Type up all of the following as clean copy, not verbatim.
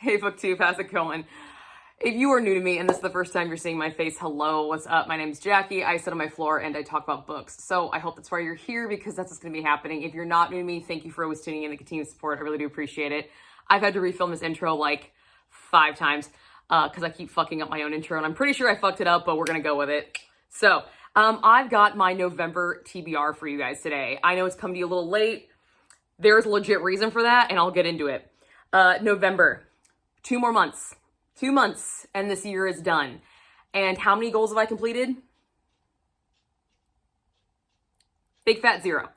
Hey BookTube, how's it going? If you are new to me and this is the first time you're seeing my face, hello, what's up? My name's Jackie. I sit on my floor and I talk about books. So I hope that's why you're here, because that's what's going to be happening. If you're not new to me, thank you for always tuning in and continued support. I really do appreciate it. I've had to refilm this intro like 5 times because I keep fucking up my own intro, and I'm pretty sure I fucked it up, but we're going to go with it. So I've got my November TBR for you guys today. I know it's come to you a little late. There's a legit reason for that, and I'll get into it. November, 2 more months. 2 months, and this year is done. And how many goals have I completed? Big fat 0.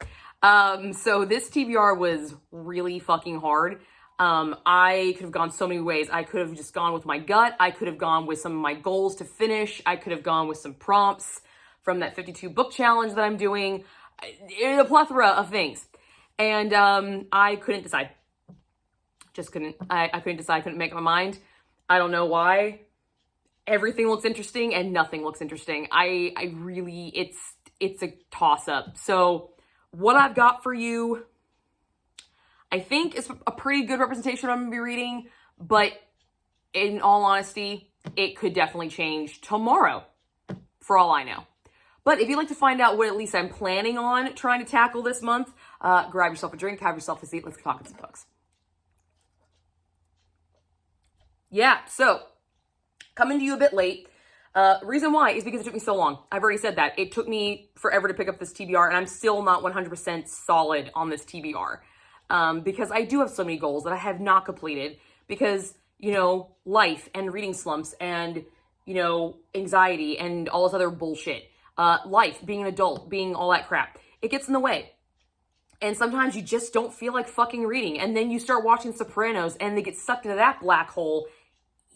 So this TBR was really fucking hard. I could have gone so many ways. I could have just gone with my gut. I could have gone with some of my goals to finish. I could have gone with some prompts from that 52 book challenge that I'm doing. A plethora of things. And I couldn't decide. Just couldn't. I couldn't decide. I couldn't make up my mind. I don't know why. Everything looks interesting and nothing looks interesting. I really, it's a toss-up. So what I've got for you, I think is a pretty good representation of what I'm going to be reading, but in all honesty, it could definitely change tomorrow, for all I know. But if you'd like to find out what at least I'm planning on trying to tackle this month, grab yourself a drink, have yourself a seat, let's talk some books. Yeah, so coming to you a bit late. Reason why is because it took me so long. I've already said that. It took me forever to pick up this TBR, and I'm still not 100% solid on this TBR. Because I do have so many goals that I have not completed because, you know, life and reading slumps and, you know, anxiety and all this other bullshit. Life, being an adult, being all that crap. It gets in the way. And sometimes you just don't feel like fucking reading. And then you start watching Sopranos and they get sucked into that black hole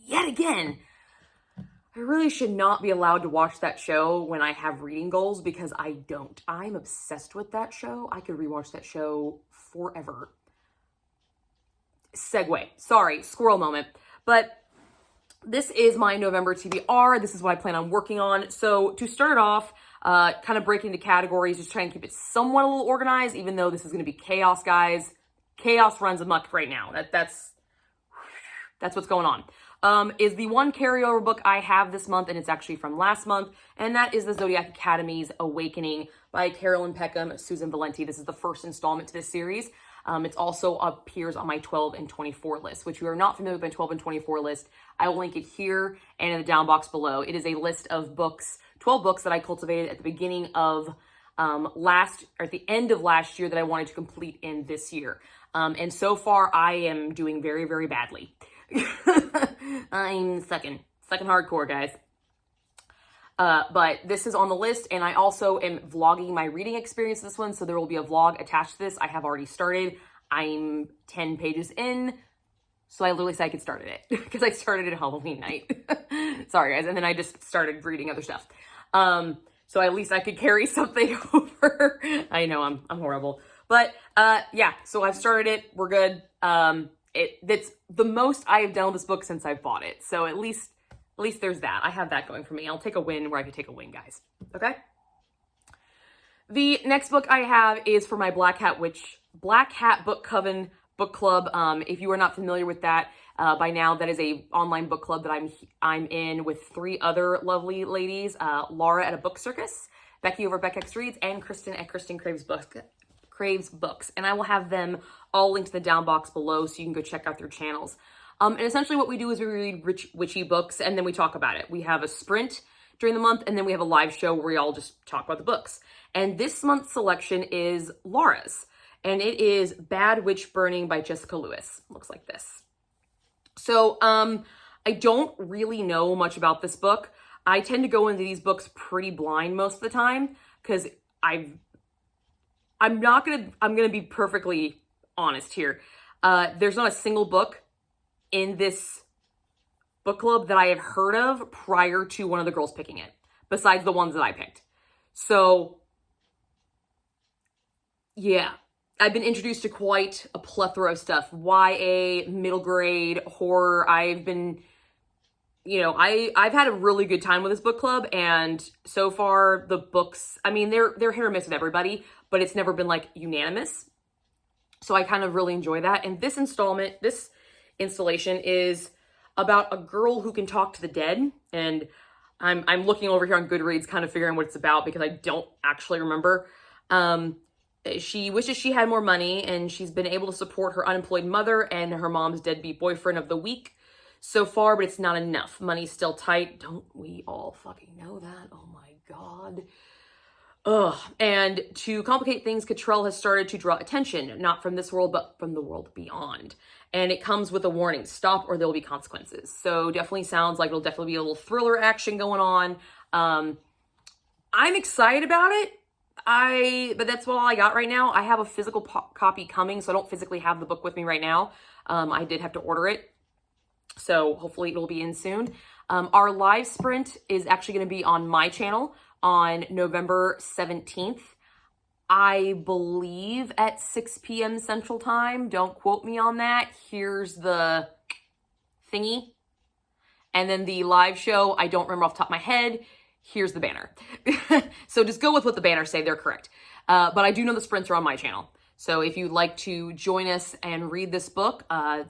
yet again. I really should not be allowed to watch that show when I have reading goals, because I don't. I'm obsessed with that show. I could rewatch that show forever. Segue. Sorry, squirrel moment. But this is my November TBR. This is what I plan on working on. So to start it off, kind of break into categories, just try and keep it somewhat a little organized, even though this is going to be chaos, guys. Chaos runs amok right now. That's what's going on. Is the one carryover book I have this month, and it's actually from last month, and that is the Zodiac Academy's Awakening by Carolyn Peckham, Susan Valenti. This is the first installment to this series. It also appears on my 12 and 24 list, which you are not familiar with my 12 and 24 list. I will link it here and in the down box below. It is a list of books, 12 books that I cultivated at the beginning of at the end of last year that I wanted to complete in this year. And so far I am doing very, very badly. I'm sucking hardcore, guys. But this is on the list, and I also am vlogging my reading experience this one, so there will be a vlog attached to this. I have already started. I'm 10 pages in, so I literally said I could start it because I started it Halloween night. Sorry, guys, and then I just started reading other stuff. So at least I could carry something over. I know I'm horrible, but yeah. So I've started it. We're good. That's the most I have done with this book since I bought it. So at least there's that. I have that going for me. I'll take a win where I could take a win, guys. Okay? The next book I have is for my Black Hat Book Coven book club. If you are not familiar with that by now, that is a online book club that I'm in with 3 other lovely ladies. Laura at A Book Circus, Becky over at Beck Reads, and Kristen at Kristen Craves Books. And I will have them all linked in the down box below so you can go check out their channels. And essentially what we do is we read witchy books and then we talk about it. We have a sprint during the month, and then we have a live show where we all just talk about the books. And this month's selection is Laura's, and it is Bad Witch Burning by Jessica Lewis. Looks like this. So I don't really know much about this book. I tend to go into these books pretty blind most of the time because I'm gonna be perfectly honest here. There's not a single book in this book club that I have heard of prior to one of the girls picking it, besides the ones that I picked. So yeah, I've been introduced to quite a plethora of stuff. YA, middle grade, horror. I've been, you know, I've had a really good time with this book club, and so far the books, I mean, they're hit or miss with everybody, but it's never been like unanimous. So I kind of really enjoy that. And this installment, this installation is about a girl who can talk to the dead. And I'm looking over here on Goodreads, kind of figuring what it's about because I don't actually remember. She wishes she had more money, and she's been able to support her unemployed mother and her mom's deadbeat boyfriend of the week so far, but it's not enough. Money's still tight. Don't we all fucking know that? Oh my God. Ugh. And to complicate things, Cottrell has started to draw attention, not from this world, but from the world beyond. And it comes with a warning: stop or there will be consequences. So definitely sounds like it'll definitely be a little thriller action going on. I'm excited about it. But that's all I got right now. I have a physical copy coming, so I don't physically have the book with me right now. I did have to order it, so hopefully it'll be in soon. Our live sprint is actually going to be on my channel on November 17th. I believe at 6 p.m. Central Time. Don't quote me on that. Here's the thingy. And then the live show, I don't remember off the top of my head. Here's the banner. So just go with what the banners say. They're correct. But I do know the sprints are on my channel. So if you'd like to join us and read this book,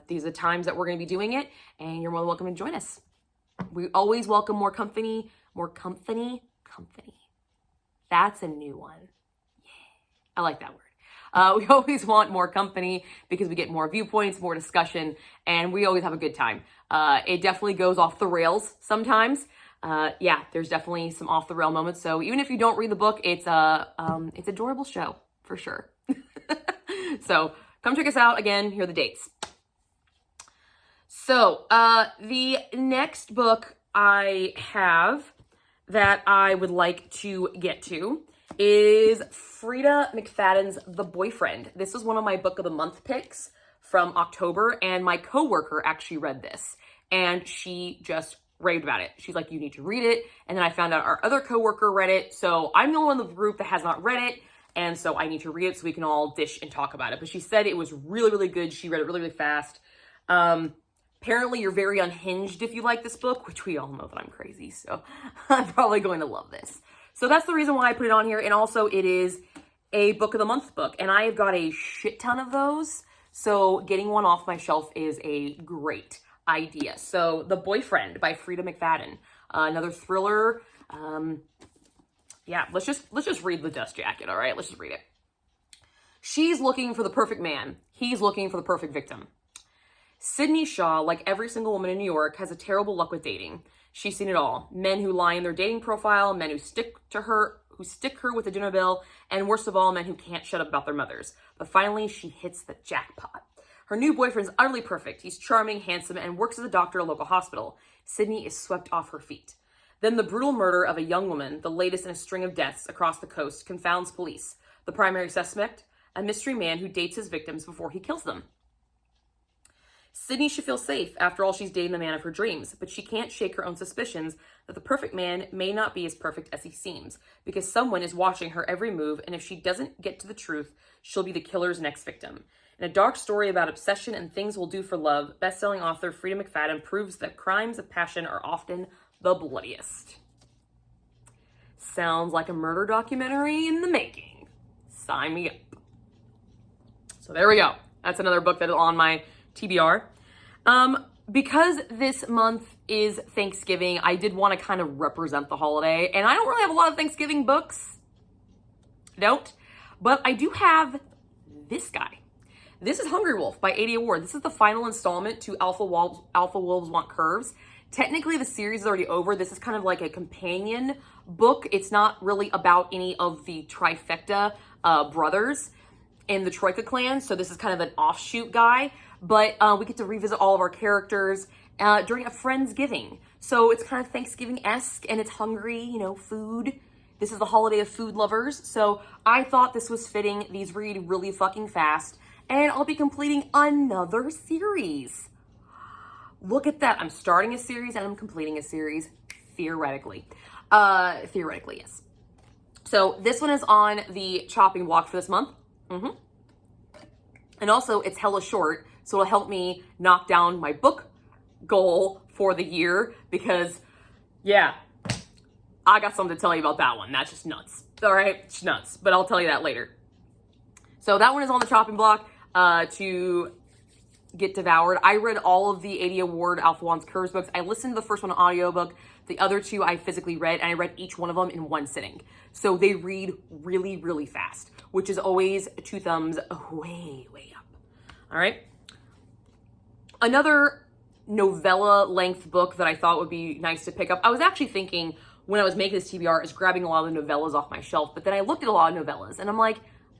these are the times that we're going to be doing it. And you're more than welcome to join us. We always welcome more company. That's a new one. I like that word. We always want more company because we get more viewpoints, more discussion, and we always have a good time. It definitely goes off the rails sometimes. Yeah, there's definitely some off the rail moments. So even if you don't read the book, it's an adorable show for sure. So come check us out. Again, here are the dates. So the next book I have that I would like to get to is Frida McFadden's The Boyfriend. This is one of my book of the month picks from October, and my coworker actually read this, and she just raved about it. She's like, you need to read it. And then I found out our other coworker read it, so I'm the only one in the group that has not read it, and so I need to read it so we can all dish and talk about it. But she said it was really, really good. She read it really, really fast. Apparently you're very unhinged if you like this book, which we all know that I'm crazy, so I'm probably going to love this. So that's the reason why I put it on here. And also it is a book of the month book, and I have got a shit ton of those. So getting one off my shelf is a great idea. So The Boyfriend by Frida McFadden, another thriller. Yeah, let's just read the dust jacket. All right, let's just read it. She's looking for the perfect man. He's looking for the perfect victim. Sydney Shaw, like every single woman in New York, has a terrible luck with dating. She's seen it all. Men who lie in their dating profile, men who stick her with a dinner bill, and worst of all, men who can't shut up about their mothers. But finally, she hits the jackpot. Her new boyfriend's utterly perfect. He's charming, handsome, and works as a doctor at a local hospital. Sydney is swept off her feet. Then the brutal murder of a young woman, the latest in a string of deaths across the coast, confounds police. The primary suspect, a mystery man who dates his victims before he kills them. Sydney should feel safe. After all, she's dating the man of her dreams, but she can't shake her own suspicions that the perfect man may not be as perfect as he seems, because someone is watching her every move, and if she doesn't get to the truth, she'll be the killer's next victim. In a dark story about obsession and things we'll do for love, best-selling author Frida McFadden proves that crimes of passion are often the bloodiest. Sounds like a murder documentary in the making. Sign me up. So there we go. That's another book that is on my TBR. Because this month is Thanksgiving, I did want to kind of represent the holiday, and I don't really have a lot of Thanksgiving books. Don't. But I do have this guy. This is Hungry Wolf by A.D. Award. This is the final installment to Alpha Wolves Want Curves. Technically, the series is already over. This is kind of like a companion book. It's not really about any of the trifecta brothers in the Troika clan, so this is kind of an offshoot guy. But we get to revisit all of our characters during a Friendsgiving. So it's kind of Thanksgiving-esque, and it's hungry, food. This is the holiday of food lovers. So I thought this was fitting. These read really fucking fast. And I'll be completing another series. Look at that. I'm starting a series and I'm completing a series, theoretically. Theoretically, yes. So this one is on the chopping block for this month. And also, it's hella short, so it'll help me knock down my book goal for the year because, yeah, I got something to tell you about that one. That's just nuts. All right, it's nuts, but I'll tell you that later. So that one is on the chopping block to get devoured. I read all of the 80 Award Alpha Wands Curves books. I listened to the first one on audiobook. The other two I physically read, and I read each one of them in one sitting. So they read really, really fast, which is always 2 thumbs way, way up. All right. Another novella length book that I thought would be nice to pick up. I was actually thinking when I was making this TBR is grabbing a lot of the novellas off my shelf, but then I looked at a lot of novellas and I'm like,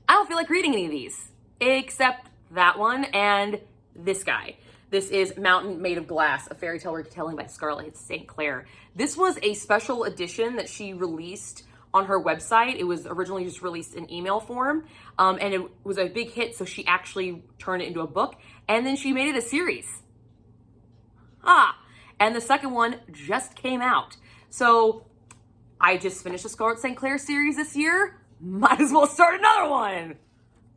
I don't feel like reading any of these except that one and this guy. This is Mountain Made of Glass, a fairy tale retelling by Scarlett St. Clair. This was a special edition that she released on her website. It was originally just released in email form, and it was a big hit, so she actually turned it into a book, and then she made it a series. And the second one just came out. So I just finished the Scarlett St. Clair series this year. Might as well start another one.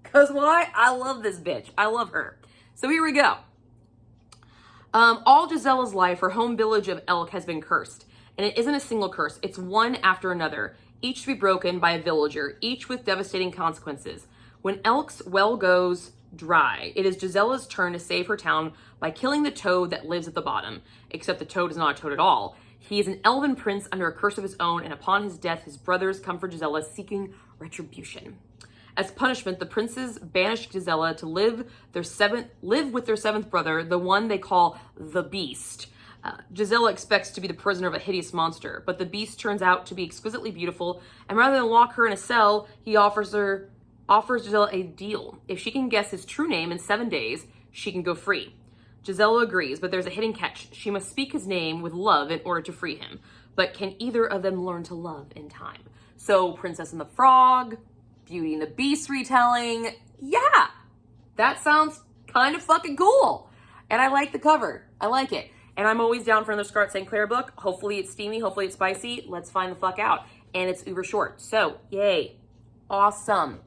Because why? I love this bitch. I love her. So here we go. All Gisella's life, her home village of Elk has been cursed. And it isn't a single curse. It's one after another, each to be broken by a villager, each with devastating consequences. When Elk's well goes dry, it is Gisella's turn to save her town by killing the toad that lives at the bottom. Except the toad is not a toad at all. He is an elven prince under a curse of his own, and upon his death, his brothers come for Gisella seeking retribution. As punishment, the princes banish Gisella to live with their seventh brother, the one they call the Beast. Gisella expects to be the prisoner of a hideous monster, but the Beast turns out to be exquisitely beautiful, and rather than lock her in a cell, he offers Gisella a deal. If she can guess his true name in 7 days, she can go free. Gisella agrees, but there's a hidden catch. She must speak his name with love in order to free him. But can either of them learn to love in time? So, Princess and the Frog, Beauty and the Beast retelling. Yeah, that sounds kind of fucking cool. And I like the cover. I like it. And I'm always down for another Scarlett St. Clair book. Hopefully it's steamy. Hopefully it's spicy. Let's find the fuck out. And it's uber short. So, yay. Awesome.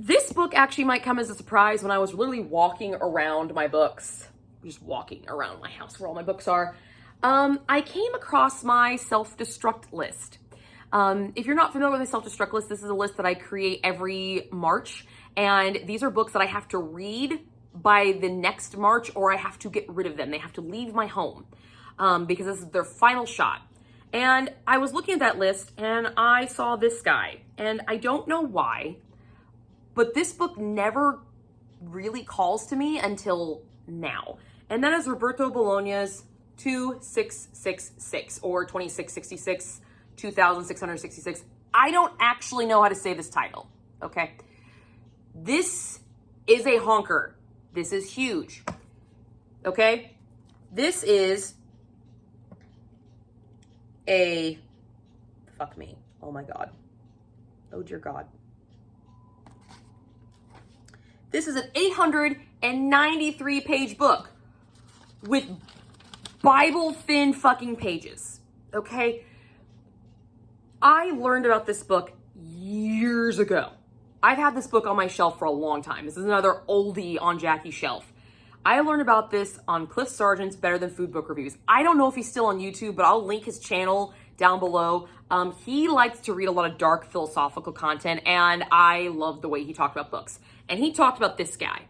This book actually might come as a surprise. When I was literally walking around my books, just walking around my house where all my books are, I came across my self-destruct list. If you're not familiar with my self-destruct list, this is a list that I create every March. And these are books that I have to read by the next March, or I have to get rid of them. They have to leave my home because this is their final shot. And I was looking at that list and I saw this guy, and I don't know why, but this book never really calls to me until now. And that is Roberto Bologna's 2666 or 2666, 2666. I don't actually know how to say this title, okay? This is a honker. This is huge, okay? This is a, fuck me, oh my God. Oh dear God. This is an 893 page book with Bible thin fucking pages, okay? I learned about this book years ago. I've had this book on my shelf for a long time. This is another oldie on Jackie's shelf. I learned about this on Cliff Sargent's Better Than Food book reviews. I don't know if he's still on YouTube, but I'll link his channel down below. He likes to read a lot of dark philosophical content, and I love the way he talked about books. And he talked about this guy.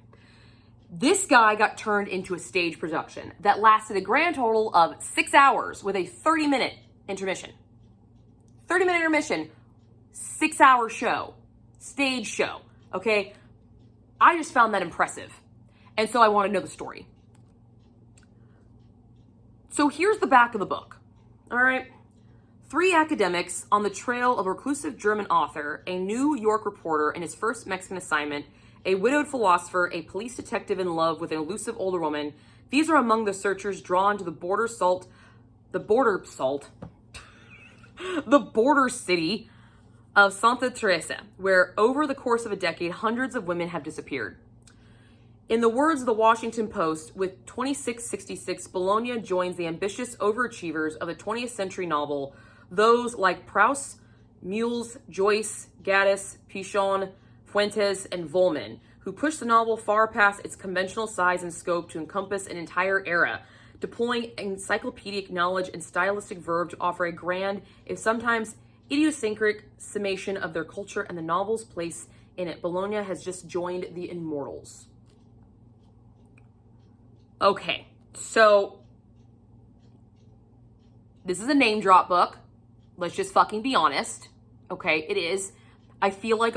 This guy got turned into a stage production that lasted a grand total of 6 hours with a 30-minute intermission. 30-minute intermission, 6-hour show, stage show, okay? I just found that impressive. And so I want to know the story. So here's the back of the book, all right? 3 academics on the trail of a reclusive German author, a New York reporter in his first Mexican assignment, a widowed philosopher, a police detective in love with an elusive older woman. These are among the searchers drawn to the border city of Santa Teresa, where over the course of a decade, hundreds of women have disappeared. In the words of the Washington Post, with 2666, Bologna joins the ambitious overachievers of the 20th century novel, those like Proust, Mules, Joyce, Gaddis, Pichon, Fuentes, and Volman, who pushed the novel far past its conventional size and scope to encompass an entire era, deploying encyclopedic knowledge and stylistic verve to offer a grand, if sometimes idiosyncratic, summation of their culture and the novel's place in it. Bologna has just joined the Immortals. Okay, so this is a name drop book. Let's just fucking be honest. Okay, it is. I feel like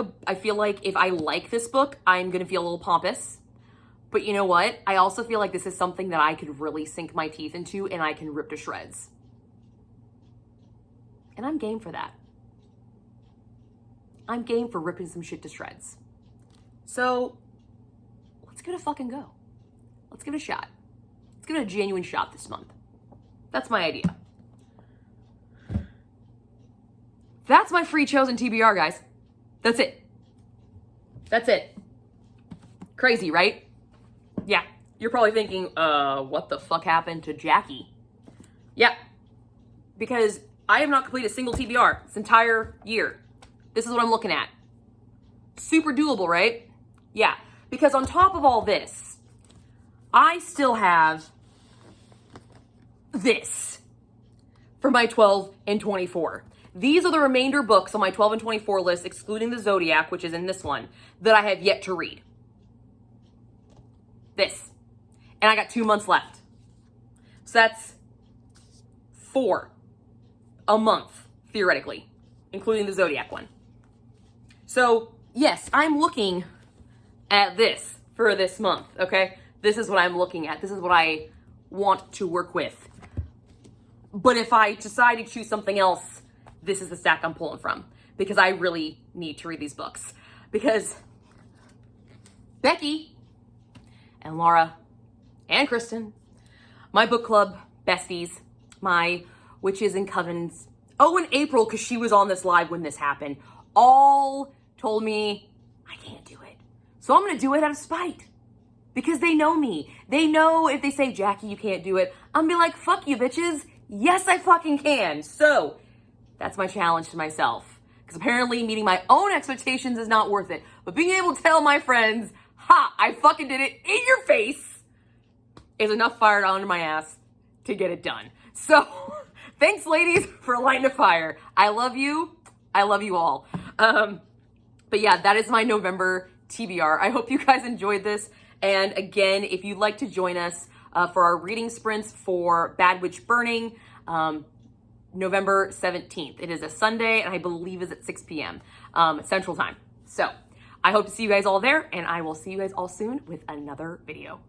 if I like this book, I'm gonna feel a little pompous. But you know what? I also feel like this is something that I could really sink my teeth into and I can rip to shreds. And I'm game for that. I'm game for ripping some shit to shreds. So let's give it a fucking go. Let's give it a shot. Let's give it a genuine shot this month. That's my idea. That's my free chosen TBR, guys. That's it. That's it. Crazy, right? Yeah. You're probably thinking, what the fuck happened to Jackie? Yeah. Because I have not completed a single TBR this entire year. This is what I'm looking at. Super doable, right? Yeah. Because on top of all this, I still have this for my 12 and 24. These are the remainder books on my 12 and 24 list, excluding the Zodiac, which is in this one, that I have yet to read. This. And I got 2 months left. So that's 4 a month, theoretically, including the Zodiac one. So, yes, I'm looking at this for this month, okay? This is what I'm looking at. This is what I want to work with. But if I decide to choose something else, this is the stack I'm pulling from, because I really need to read these books. Because Becky and Laura and Kristen, my book club besties, my witches and covens, oh, and April, because she was on this live when this happened, all told me I can't do it. So I'm going to do it out of spite. Because they know me. They know if they say, Jackie, you can't do it, I'm going to be like, fuck you, bitches. Yes, I fucking can. So that's my challenge to myself. Because apparently meeting my own expectations is not worth it. But being able to tell my friends, ha, I fucking did it in your face, is enough fire under my ass to get it done. So thanks, ladies, for lighting a fire. I love you. I love you all. But yeah, that is my November TBR. I hope you guys enjoyed this. And again, if you'd like to join us for our reading sprints for Bad Witch Burning, November 17th. It is a Sunday, and I believe is at 6 p.m. Central Time. So I hope to see you guys all there, and I will see you guys all soon with another video.